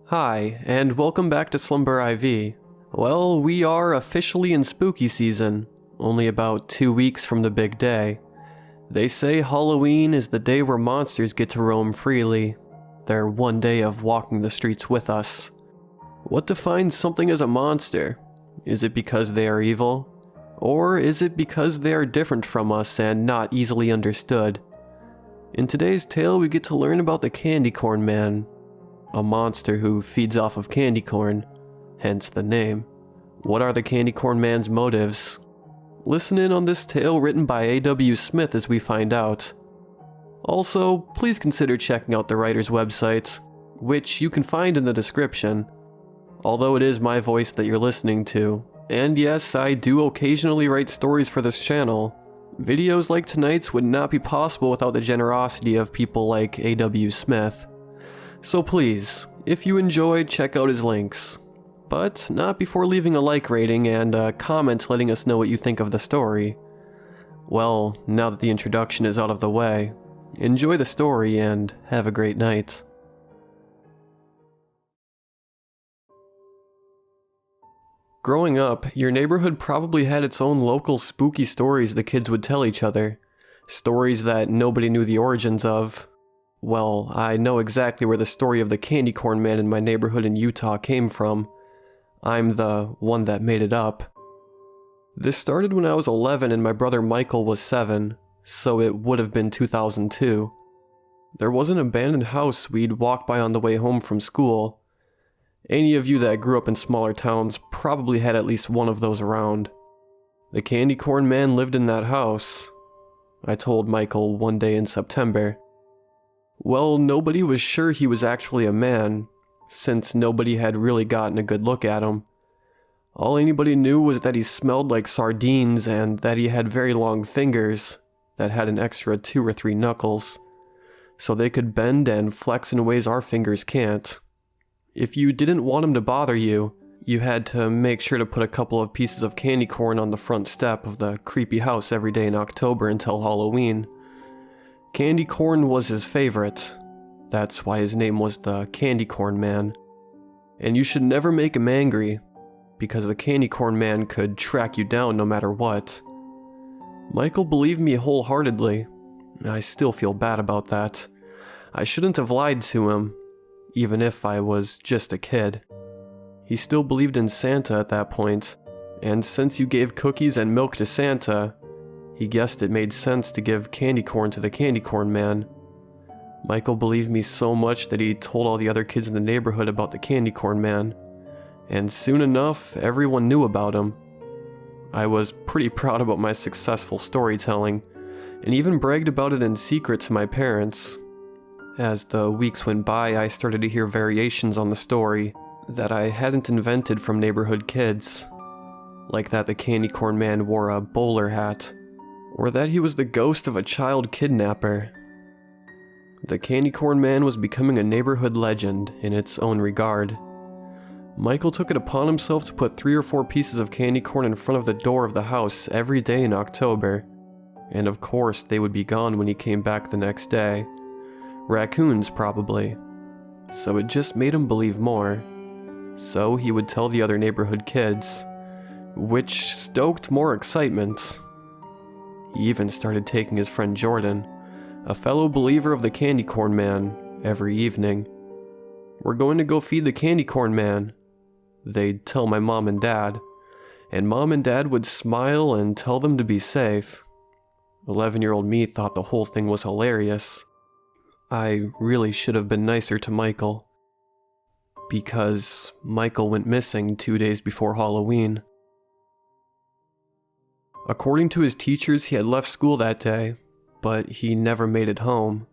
Hi, and welcome back to Slumber IV. Well, we are officially in spooky season, only about 2 weeks from the big day. They say Halloween is the day where monsters get to roam freely, their one day of walking the streets with us. What defines something as a monster? Is it because they are evil? Or is it because they are different from us and not easily understood? In today's tale, we get to learn about the Candy Corn Man, a monster who feeds off of candy corn, hence the name. What are the Candy Corn Man's motives? Listen in on this tale written by A.W. Smith as we find out. Also, please consider checking out the writer's website, which you can find in the description. Although it is my voice that you're listening to, and yes, I do occasionally write stories for this channel, videos like tonight's would not be possible without the generosity of people like A.W. Smith. So please, if you enjoyed, check out his links. But not before leaving a like rating and a comment letting us know what you think of the story. Well, now that the introduction is out of the way, enjoy the story and have a great night. Growing up, your neighborhood probably had its own local spooky stories the kids would tell each other. Stories that nobody knew the origins of. Well, I know exactly where the story of the Candy Corn Man in my neighborhood in Utah came from. I'm the one that made it up. This started when I was 11 and my brother Michael was 7, so it would have been 2002. There was an abandoned house we'd walk by on the way home from school. Any of you that grew up in smaller towns probably had at least one of those around. The Candy Corn Man lived in that house, I told Michael one day in September. Well, nobody was sure he was actually a man, since nobody had really gotten a good look at him. All anybody knew was that he smelled like sardines and that he had very long fingers that had an extra 2 or 3 knuckles, so they could bend and flex in ways our fingers can't. If you didn't want him to bother you, you had to make sure to put a couple of pieces of candy corn on the front step of the creepy house every day in October until Halloween. Candy corn was his favorite. That's why his name was the Candy Corn Man. And you should never make him angry, because the Candy Corn Man could track you down no matter what. Michael believed me wholeheartedly. I still feel bad about that. I shouldn't have lied to him, even if I was just a kid. He still believed in Santa at that point, and since you gave cookies and milk to Santa, he guessed it made sense to give candy corn to the Candy Corn Man. Michael believed me so much that he told all the other kids in the neighborhood about the Candy Corn Man, and soon enough, everyone knew about him. I was pretty proud about my successful storytelling, and even bragged about it in secret to my parents. As the weeks went by, I started to hear variations on the story that I hadn't invented from neighborhood kids, like that the Candy Corn Man wore a bowler hat, or that he was the ghost of a child kidnapper. The Candy Corn Man was becoming a neighborhood legend in its own regard. Michael took it upon himself to put 3 or 4 pieces of candy corn in front of the door of the house every day in October, and of course they would be gone when he came back the next day. Raccoons, probably. So it just made him believe more. So he would tell the other neighborhood kids, which stoked more excitement. He even started taking his friend Jordan, a fellow believer of the Candy Corn Man, every evening. "We're going to go feed the Candy Corn Man," they'd tell my mom and dad, and mom and dad would smile and tell them to be safe. 11-year-old me thought the whole thing was hilarious. I really should have been nicer to Michael, because Michael went missing 2 days before Halloween. According to his teachers, he had left school that day, but he never made it home.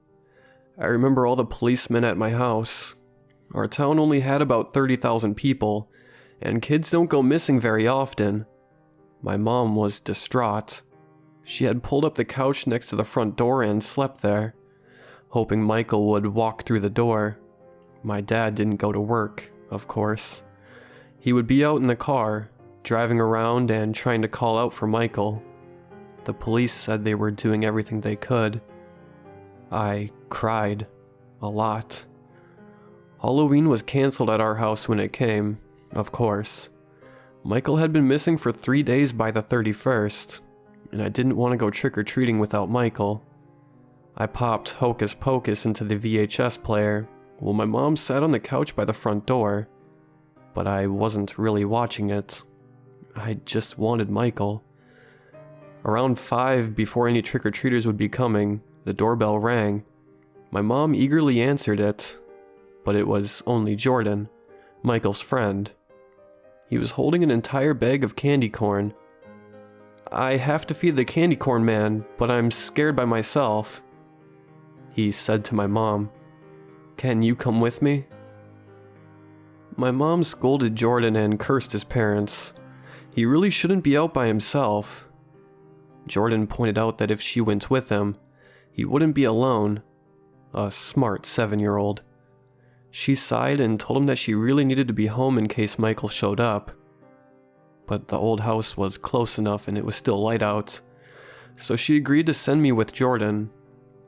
I remember all the policemen at my house. Our town only had about 30,000 people, and kids don't go missing very often. My mom was distraught. She had pulled up the couch next to the front door and slept there, hoping Michael would walk through the door. My dad didn't go to work, of course. He would be out in the car, driving around and trying to call out for Michael. The police said they were doing everything they could. I cried a lot. Halloween was canceled at our house when it came, of course. Michael had been missing for 3 days by the 31st, and I didn't want to go trick-or-treating without Michael. I popped Hocus Pocus into the VHS player while my mom sat on the couch by the front door, but I wasn't really watching it. I just wanted Michael. Around 5, before any trick-or-treaters would be coming, the doorbell rang. My mom eagerly answered it, but it was only Jordan, Michael's friend. He was holding an entire bag of candy corn. "I have to feed the candy corn man, but I'm scared by myself," he said to my mom. "Can you come with me?" My mom scolded Jordan and cursed his parents. He really shouldn't be out by himself. Jordan pointed out that if she went with him, he wouldn't be alone. A smart 7-year-old. She sighed and told him that she really needed to be home in case Michael showed up. But the old house was close enough and it was still light out, so she agreed to send me with Jordan,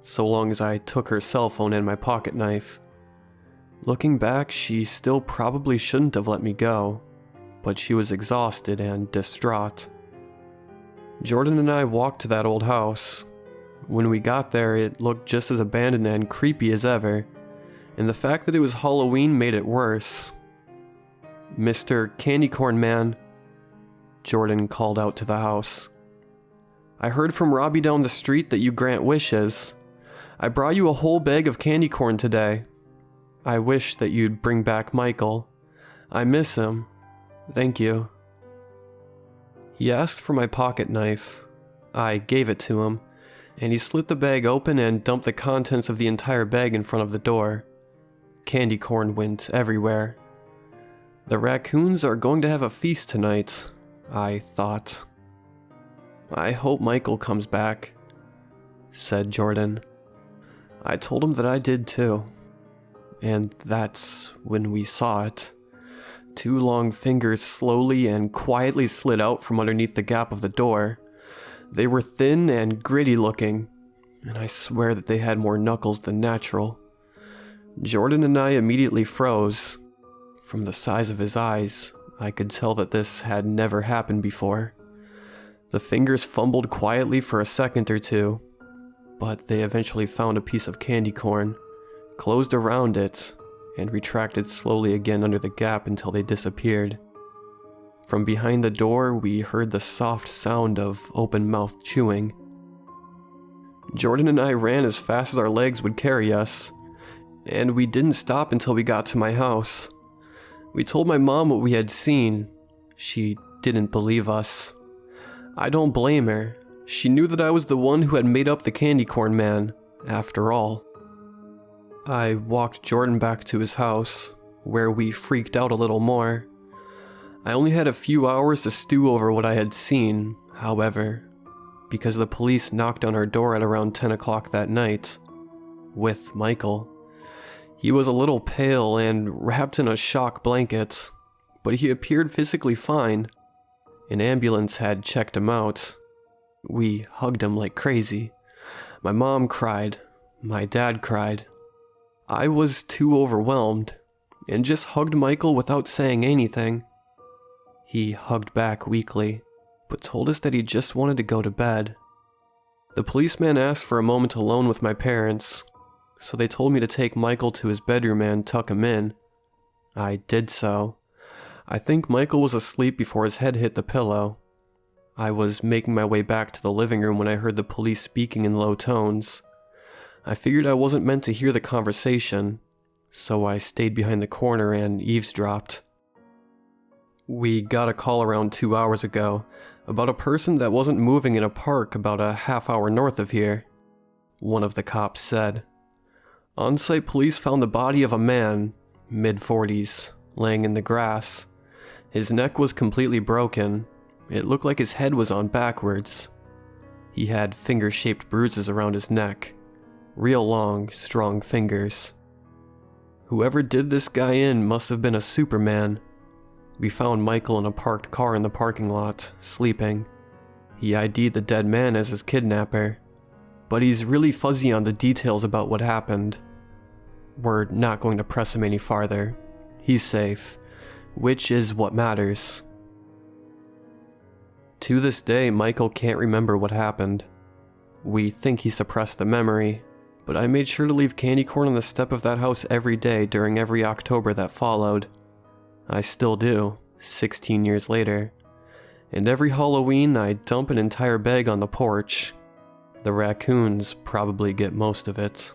so long as I took her cell phone and my pocket knife. Looking back, she still probably shouldn't have let me go, but she was exhausted and distraught. Jordan and I walked to that old house. When we got there, it looked just as abandoned and creepy as ever, and the fact that it was Halloween made it worse. "Mr. Candy Corn Man," Jordan called out to the house. "I heard from Robbie down the street that you grant wishes. I brought you a whole bag of candy corn today. I wish that you'd bring back Michael. I miss him. Thank you." He asked for my pocket knife. I gave it to him, and he slit the bag open and dumped the contents of the entire bag in front of the door. Candy corn went everywhere. The raccoons are going to have a feast tonight, I thought. "I hope Michael comes back," said Jordan. I told him that I did too. And that's when we saw it. 2 long fingers slowly and quietly slid out from underneath the gap of the door. They were thin and gritty looking, and I swear that they had more knuckles than natural. Jordan and I immediately froze. From the size of his eyes, I could tell that this had never happened before. The fingers fumbled quietly for a second or two, but they eventually found a piece of candy corn, closed around it, and retracted slowly again under the gap until they disappeared. From behind the door, we heard the soft sound of open-mouthed chewing. Jordan and I ran as fast as our legs would carry us, and we didn't stop until we got to my house. We told my mom what we had seen. She didn't believe us. I don't blame her. She knew that I was the one who had made up the candy corn man, after all. I walked Jordan back to his house, where we freaked out a little more. I only had a few hours to stew over what I had seen, however, because the police knocked on our door at around 10 o'clock that night, with Michael. He was a little pale and wrapped in a shock blanket, but he appeared physically fine. An ambulance had checked him out. We hugged him like crazy. My mom cried. My dad cried. I was too overwhelmed, and just hugged Michael without saying anything. He hugged back weakly, but told us that he just wanted to go to bed. The policeman asked for a moment alone with my parents, so they told me to take Michael to his bedroom and tuck him in. I did so. I think Michael was asleep before his head hit the pillow. I was making my way back to the living room when I heard the police speaking in low tones. I figured I wasn't meant to hear the conversation, so I stayed behind the corner and eavesdropped. "We got a call around 2 hours ago about a person that wasn't moving in a park about a half-hour north of here," one of the cops said. On-site police found the body of a man, mid-40s, laying in the grass. His neck was completely broken. It looked like his head was on backwards. He had finger-shaped bruises around his neck. Real long, strong fingers. Whoever did this guy in must have been a Superman. We found Michael in a parked car in the parking lot, sleeping. He ID'd the dead man as his kidnapper, but he's really fuzzy on the details about what happened. we're not going to press him any farther. He's safe, which is what matters. To this day, Michael can't remember what happened. We think he suppressed the memory, but I made sure to leave candy corn on the step of that house every day during every October that followed. I still do, 16 years later. And every Halloween, I dump an entire bag on the porch. The raccoons probably get most of it.